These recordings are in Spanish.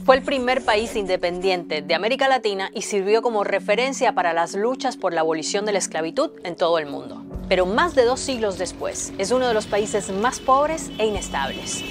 Fue el primer país independiente de América Latina y sirvió como referencia para las luchas por la abolición de la esclavitud en todo el mundo. Pero más de 2 siglos después, es uno de los países más pobres e inestables.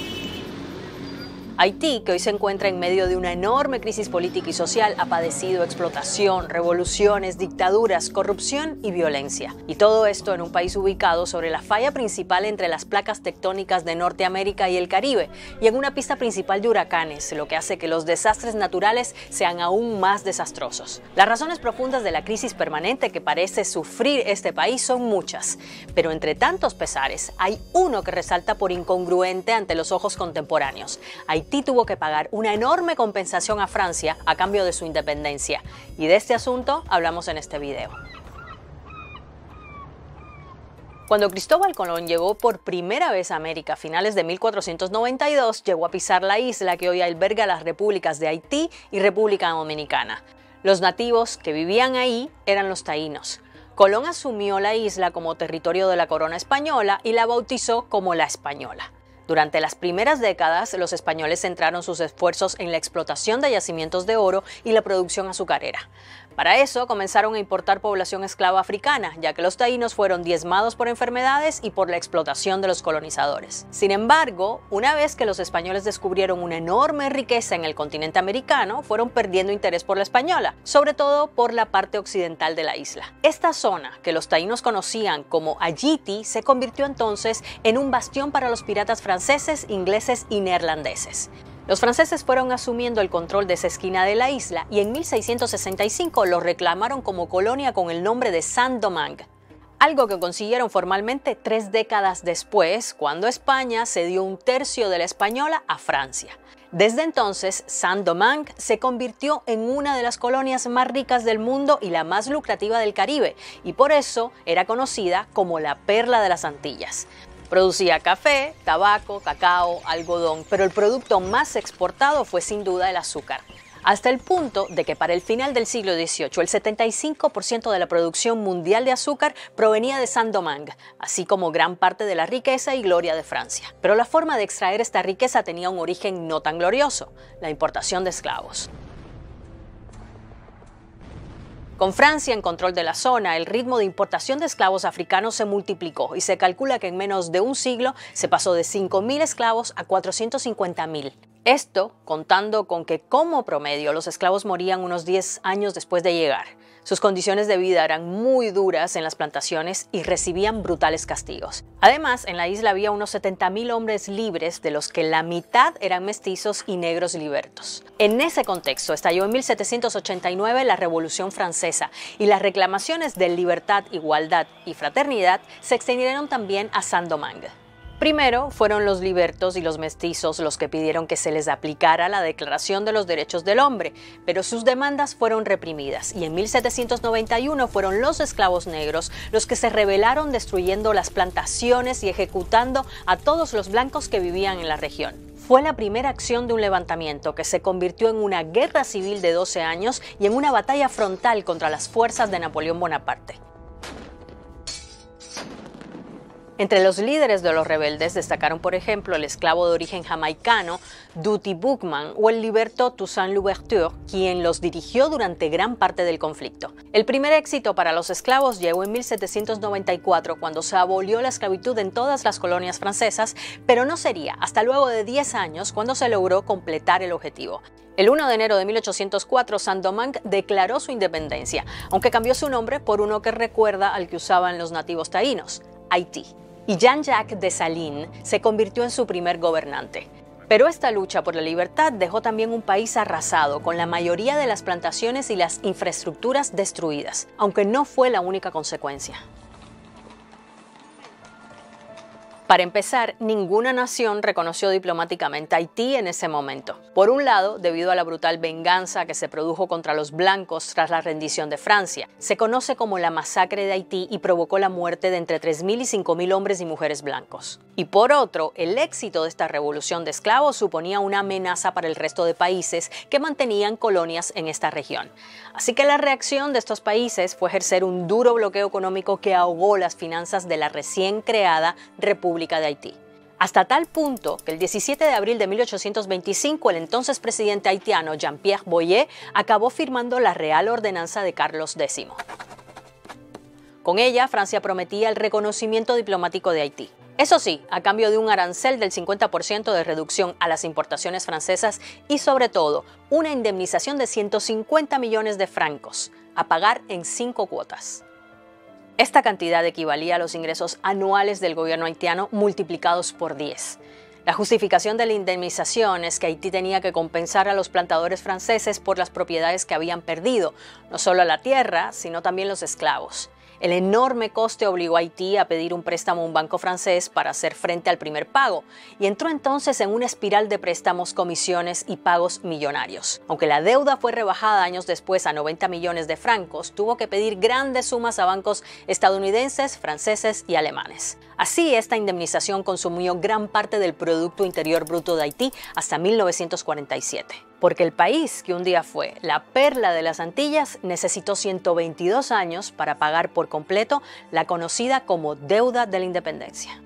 Haití, que hoy se encuentra en medio de una enorme crisis política y social, ha padecido explotación, revoluciones, dictaduras, corrupción y violencia. Y todo esto en un país ubicado sobre la falla principal entre las placas tectónicas de Norteamérica y el Caribe, y en una pista principal de huracanes, lo que hace que los desastres naturales sean aún más desastrosos. Las razones profundas de la crisis permanente que parece sufrir este país son muchas, pero entre tantos pesares, hay uno que resalta por incongruente ante los ojos contemporáneos. Haití tuvo que pagar una enorme compensación a Francia a cambio de su independencia. Y de este asunto hablamos en este video. Cuando Cristóbal Colón llegó por primera vez a América a finales de 1492, llegó a pisar la isla que hoy alberga las repúblicas de Haití y República Dominicana. Los nativos que vivían ahí eran los taínos. Colón asumió la isla como territorio de la corona española y la bautizó como La Española. Durante las primeras décadas, los españoles centraron sus esfuerzos en la explotación de yacimientos de oro y la producción azucarera. Para eso comenzaron a importar población esclava africana, ya que los taínos fueron diezmados por enfermedades y por la explotación de los colonizadores. Sin embargo, una vez que los españoles descubrieron una enorme riqueza en el continente americano, fueron perdiendo interés por la española, sobre todo por la parte occidental de la isla. Esta zona, que los taínos conocían como Ayiti, se convirtió entonces en un bastión para los piratas franceses, ingleses y neerlandeses. Los franceses fueron asumiendo el control de esa esquina de la isla y en 1665 lo reclamaron como colonia con el nombre de Saint-Domingue, algo que consiguieron formalmente 3 décadas después, cuando España cedió 1/3 de la Española a Francia. Desde entonces, Saint-Domingue se convirtió en una de las colonias más ricas del mundo y la más lucrativa del Caribe, y por eso era conocida como la Perla de las Antillas. Producía café, tabaco, cacao, algodón, pero el producto más exportado fue sin duda el azúcar. Hasta el punto de que para el final del siglo XVIII el 75% de la producción mundial de azúcar provenía de Saint-Domingue, así como gran parte de la riqueza y gloria de Francia. Pero la forma de extraer esta riqueza tenía un origen no tan glorioso: la importación de esclavos. Con Francia en control de la zona, el ritmo de importación de esclavos africanos se multiplicó y se calcula que en menos de un siglo se pasó de 5.000 esclavos a 450.000. Esto contando con que como promedio los esclavos morían unos 10 años después de llegar. Sus condiciones de vida eran muy duras en las plantaciones y recibían brutales castigos. Además, en la isla había unos 70.000 hombres libres, de los que la mitad eran mestizos y negros libertos. En ese contexto estalló en 1789 la Revolución Francesa y las reclamaciones de libertad, igualdad y fraternidad se extendieron también a Saint-Domingue. Primero fueron los libertos y los mestizos los que pidieron que se les aplicara la Declaración de los Derechos del Hombre, pero sus demandas fueron reprimidas y en 1791 fueron los esclavos negros los que se rebelaron, destruyendo las plantaciones y ejecutando a todos los blancos que vivían en la región. Fue la primera acción de un levantamiento que se convirtió en una guerra civil de 12 años y en una batalla frontal contra las fuerzas de Napoleón Bonaparte. Entre los líderes de los rebeldes destacaron, por ejemplo, el esclavo de origen jamaicano Dutty Boukman o el liberto Toussaint Louverture, quien los dirigió durante gran parte del conflicto. El primer éxito para los esclavos llegó en 1794, cuando se abolió la esclavitud en todas las colonias francesas, pero no sería hasta luego de 10 años cuando se logró completar el objetivo. El 1 de enero de 1804, Saint-Domingue declaró su independencia, aunque cambió su nombre por uno que recuerda al que usaban los nativos taínos: Haití. Y Jean-Jacques Dessalines se convirtió en su primer gobernante. Pero esta lucha por la libertad dejó también un país arrasado, con la mayoría de las plantaciones y las infraestructuras destruidas, aunque no fue la única consecuencia. Para empezar, ninguna nación reconoció diplomáticamente a Haití en ese momento. Por un lado, debido a la brutal venganza que se produjo contra los blancos tras la rendición de Francia. Se conoce como la Masacre de Haití y provocó la muerte de entre 3.000 y 5.000 hombres y mujeres blancos. Y por otro, el éxito de esta revolución de esclavos suponía una amenaza para el resto de países que mantenían colonias en esta región. Así que la reacción de estos países fue ejercer un duro bloqueo económico que ahogó las finanzas de la recién creada República de Haití. Hasta tal punto que el 17 de abril de 1825 el entonces presidente haitiano Jean-Pierre Boyer acabó firmando la Real Ordenanza de Carlos X. Con ella, Francia prometía el reconocimiento diplomático de Haití. Eso sí, a cambio de un arancel del 50% de reducción a las importaciones francesas y, sobre todo, una indemnización de 150 millones de francos, a pagar en 5 cuotas. Esta cantidad equivalía a los ingresos anuales del gobierno haitiano multiplicados por 10. La justificación de la indemnización es que Haití tenía que compensar a los plantadores franceses por las propiedades que habían perdido, no solo la tierra, sino también los esclavos. El enorme coste obligó a Haití a pedir un préstamo a un banco francés para hacer frente al primer pago, y entró entonces en una espiral de préstamos, comisiones y pagos millonarios. Aunque la deuda fue rebajada años después a 90 millones de francos, tuvo que pedir grandes sumas a bancos estadounidenses, franceses y alemanes. Así, esta indemnización consumió gran parte del Producto Interior Bruto de Haití hasta 1947. Porque el país, que un día fue la perla de las Antillas, necesitó 122 años para pagar por completo la conocida como deuda de la independencia.